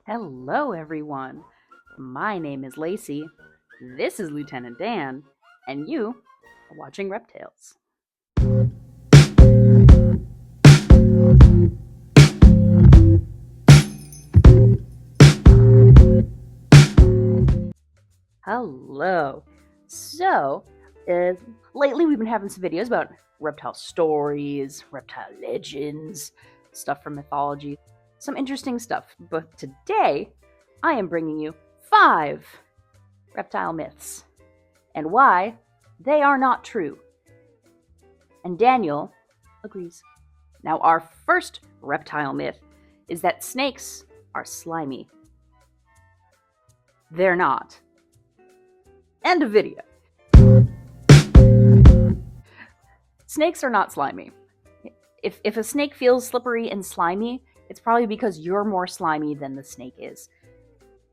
Hello, everyone. My name is Lacey. This is Lieutenant Dan, and you are watching Reptiles. Hello. So, uh, lately we've been having some videos about reptile stories, reptile legends, stuff from mythology, some interesting stuff. But today, I am bringing you 5 reptile myths and why they are not true. And Daniel agrees. Now, our first reptile myth is that snakes are slimy. They're not. End of video. Snakes are not slimy. If a snake feels slippery and slimy, it's probably because you're more slimy than the snake is.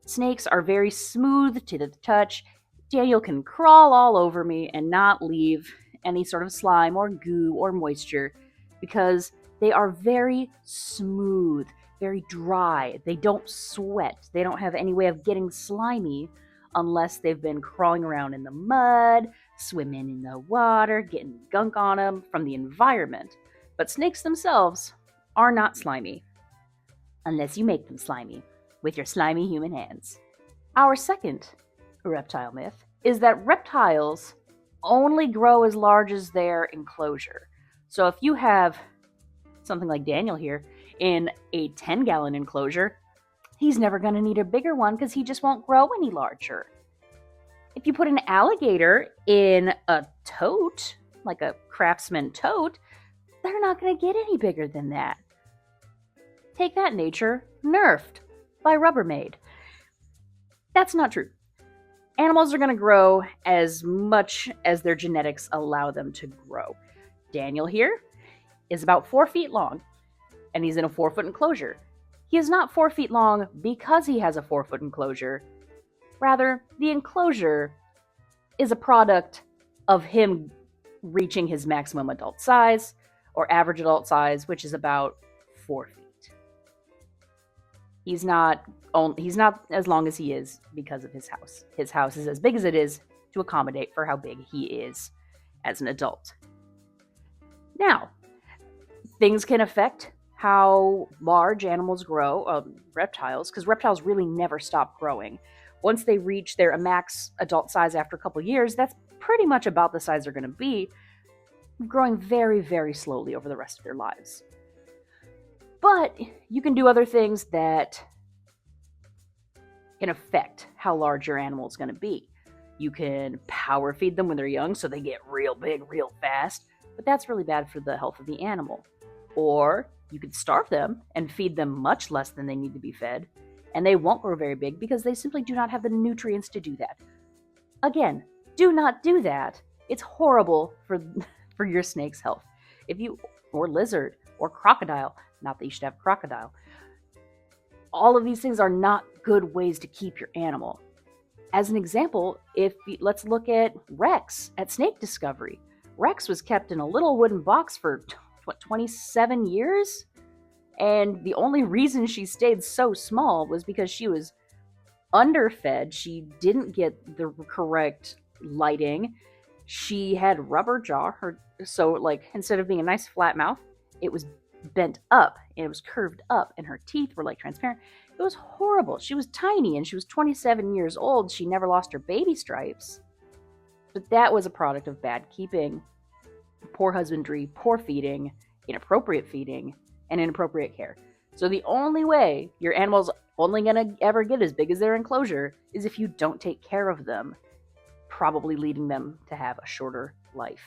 Snakes are very smooth to the touch. Daniel can crawl all over me and not leave any sort of slime or goo or moisture because they are very smooth, very dry. They don't sweat. They don't have any way of getting slimy unless they've been crawling around in the mud, swimming in the water, getting gunk on them from the environment. But snakes themselves are not slimy unless you make them slimy with your slimy human hands. Our second reptile myth is that reptiles only grow as large as their enclosure. So if you have something like Daniel here in a 10-gallon enclosure, he's never going to need a bigger one because he just won't grow any larger. If you put an alligator in a tote, like a Craftsman tote, they're not going to get any bigger than that. Take that, nature. Nerfed by Rubbermaid. That's not true. Animals are going to grow as much as their genetics allow them to grow. Daniel here is about 4 feet long, and he's in a 4-foot enclosure. He is not 4 feet long because he has a 4-foot enclosure. Rather, the enclosure is a product of him reaching his maximum adult size, or average adult size, which is about 4 feet. He's not as long as he is because of his house. His house is as big as it is to accommodate for how big he is as an adult. Now, things can affect how large animals grow, reptiles, because reptiles really never stop growing. Once they reach their max adult size after a couple years, that's pretty much about the size they're going to be, growing very, very slowly over the rest of their lives. But you can do other things that can affect how large your animal is going to be. You can power feed them when they're young so they get real big real fast, but that's really bad for the health of the animal. Or you could starve them and feed them much less than they need to be fed, and they won't grow very big because they simply do not have the nutrients to do that. Again, do not do that. It's horrible for your snake's health. Or lizard, or crocodile, not that you should have crocodile. All of these things are not good ways to keep your animal. As an example, let's look at Rex at Snake Discovery. Rex was kept in a little wooden box for 27 years? And the only reason she stayed so small was because she was underfed. She didn't get the correct lighting. She had rubber jaw. So instead of being a nice flat mouth, it was bent up and it was curved up, and her teeth were transparent. It was horrible. She was tiny and she was 27 years old. She never lost her baby stripes. But that was a product of bad keeping, poor husbandry, poor feeding, inappropriate feeding, and inappropriate care. So the only way your animal's only going to ever get as big as their enclosure is if you don't take care of them, probably leading them to have a shorter life.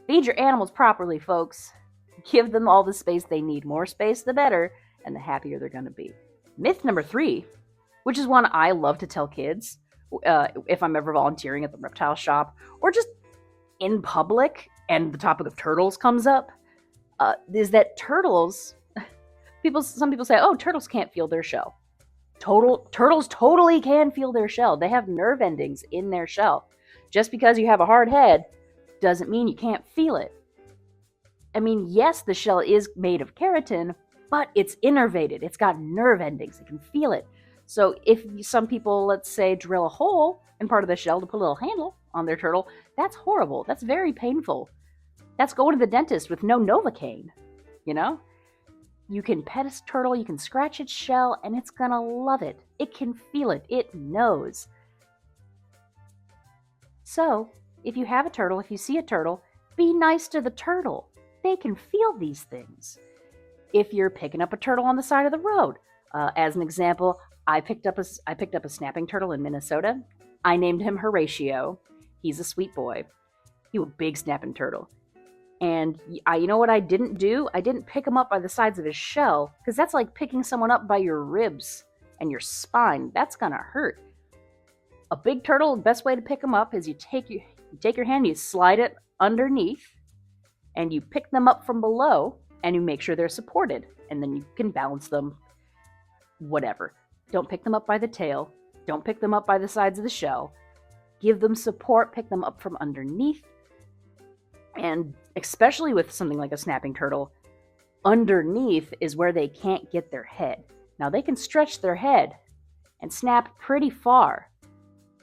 Feed your animals properly, folks. Give them all the space they need. More space, the better, and the happier they're going to be. Myth number 3, which is one I love to tell kids if I'm ever volunteering at the reptile shop or just in public and the topic of turtles comes up, is that turtles, some people say, oh, turtles can't feel their shell. Turtles totally can feel their shell. They have nerve endings in their shell. Just because you have a hard head doesn't mean you can't feel it. I mean, yes, the shell is made of keratin, but it's innervated. It's got nerve endings. It can feel it. So if some people, let's say, drill a hole in part of the shell to put a little handle on their turtle, that's horrible. That's very painful. That's going to the dentist with no Novocaine, you know? You can pet a turtle, you can scratch its shell, and it's gonna love it. It can feel it. It knows. So, if you have a turtle, if you see a turtle, be nice to the turtle. They can feel these things. If you're picking up a turtle on the side of the road, as an example, I picked up a snapping turtle in Minnesota. I named him Horatio. He's a sweet boy. He was a big snapping turtle. And you know what I didn't do? I didn't pick him up by the sides of his shell, because that's like picking someone up by your ribs and your spine. That's gonna hurt. A big turtle, the best way to pick him up is you take your hand, you slide it underneath, and you pick them up from below, and you make sure they're supported, and then you can balance them, whatever. Don't pick them up by the tail. Don't pick them up by the sides of the shell. Give them support, pick them up from underneath. And especially with something like a snapping turtle, underneath is where they can't get their head. Now, they can stretch their head and snap pretty far,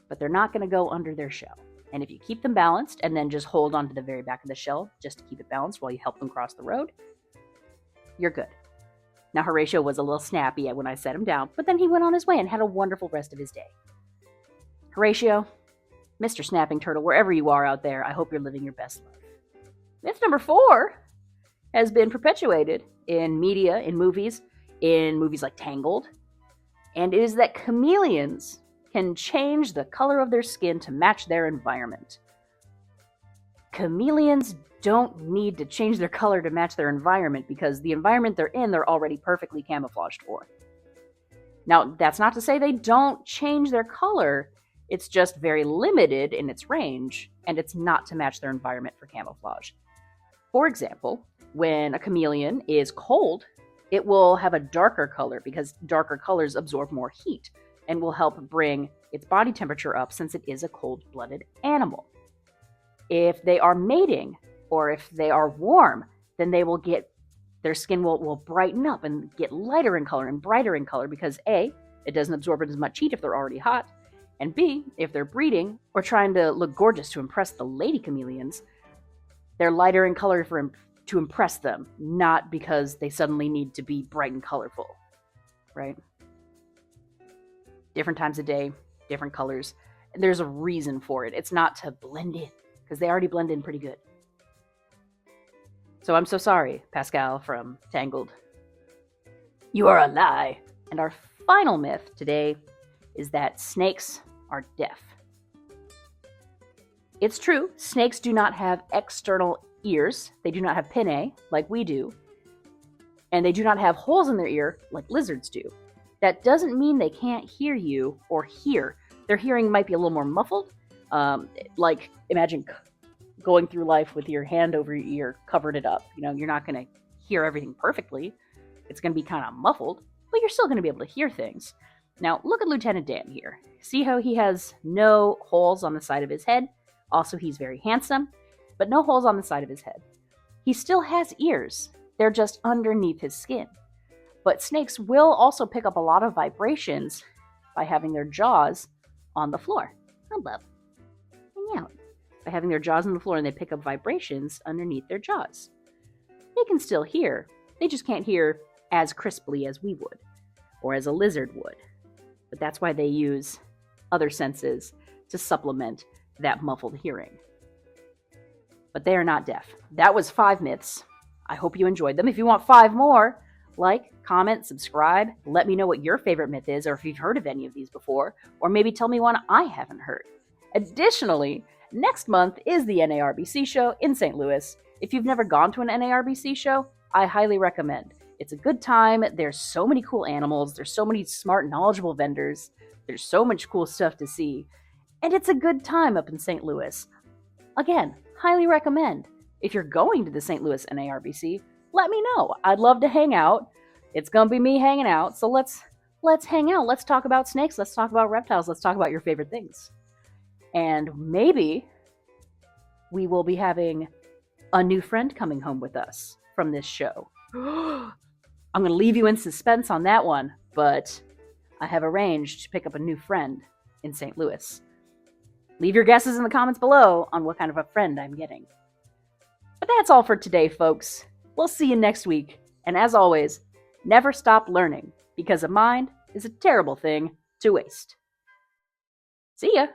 but they're not going to go under their shell. And if you keep them balanced and then just hold onto the very back of the shell just to keep it balanced while you help them cross the road, you're good. Now, Horatio was a little snappy when I set him down, but then he went on his way and had a wonderful rest of his day. Horatio, Mr. Snapping Turtle, wherever you are out there, I hope you're living your best life. Myth number 4 has been perpetuated in media, in movies like Tangled, and it is that chameleons can change the color of their skin to match their environment. Chameleons don't need to change their color to match their environment, because the environment they're in, they're already perfectly camouflaged for. Now, that's not to say they don't change their color. It's just very limited in its range, and it's not to match their environment for camouflage. For example, when a chameleon is cold, it will have a darker color, because darker colors absorb more heat and will help bring its body temperature up, since it is a cold-blooded animal. If they are mating, or if they are warm, then their skin will brighten up and get lighter in color and brighter in color, because A, it doesn't absorb as much heat if they're already hot, and B, if they're breeding or trying to look gorgeous to impress the lady chameleons, they're lighter in color to impress them, not because they suddenly need to be bright and colorful, right? Different times of day, different colors. There's a reason for it. It's not to blend in, because they already blend in pretty good. So I'm so sorry, Pascal from Tangled. You are a lie. And our final myth today is that snakes are deaf. It's true, snakes do not have external ears. They do not have pinnae like we do. And they do not have holes in their ear like lizards do. That doesn't mean they can't hear you or hear. Their hearing might be a little more muffled. Like, imagine going through life with your hand over your ear, covered it up. You're not going to hear everything perfectly. It's going to be kind of muffled, but you're still going to be able to hear things. Now, look at Lieutenant Dan here. See how he has no holes on the side of his head? Also, he's very handsome, but no holes on the side of his head. He still has ears. They're just underneath his skin. But snakes will also pick up a lot of vibrations by having their jaws on the floor. Hello. Hang out. By having their jaws on the floor, and they pick up vibrations underneath their jaws. They can still hear. They just can't hear as crisply as we would, or as a lizard would. But that's why they use other senses to supplement that muffled hearing. But they are not deaf. That was 5 myths. I hope you enjoyed them. If you want 5 more, like, comment, subscribe. Let me know what your favorite myth is, or if you've heard of any of these before, or maybe tell me one I haven't heard. Additionally, next month is the NARBC show in St. Louis. If you've never gone to an NARBC show, I highly recommend. It's a good time. There's so many cool animals. There's so many smart, knowledgeable vendors. There's so much cool stuff to see. And it's a good time up in St. Louis. Again, highly recommend. If you're going to the St. Louis NARBC, let me know. I'd love to hang out. It's going to be me hanging out. So let's hang out. Let's talk about snakes. Let's talk about reptiles. Let's talk about your favorite things. And maybe we will be having a new friend coming home with us from this show. I'm going to leave you in suspense on that one, but I have arranged to pick up a new friend in St. Louis. Leave your guesses in the comments below on what kind of a friend I'm getting. But that's all for today, folks. We'll see you next week. And as always, never stop learning, because a mind is a terrible thing to waste. See ya!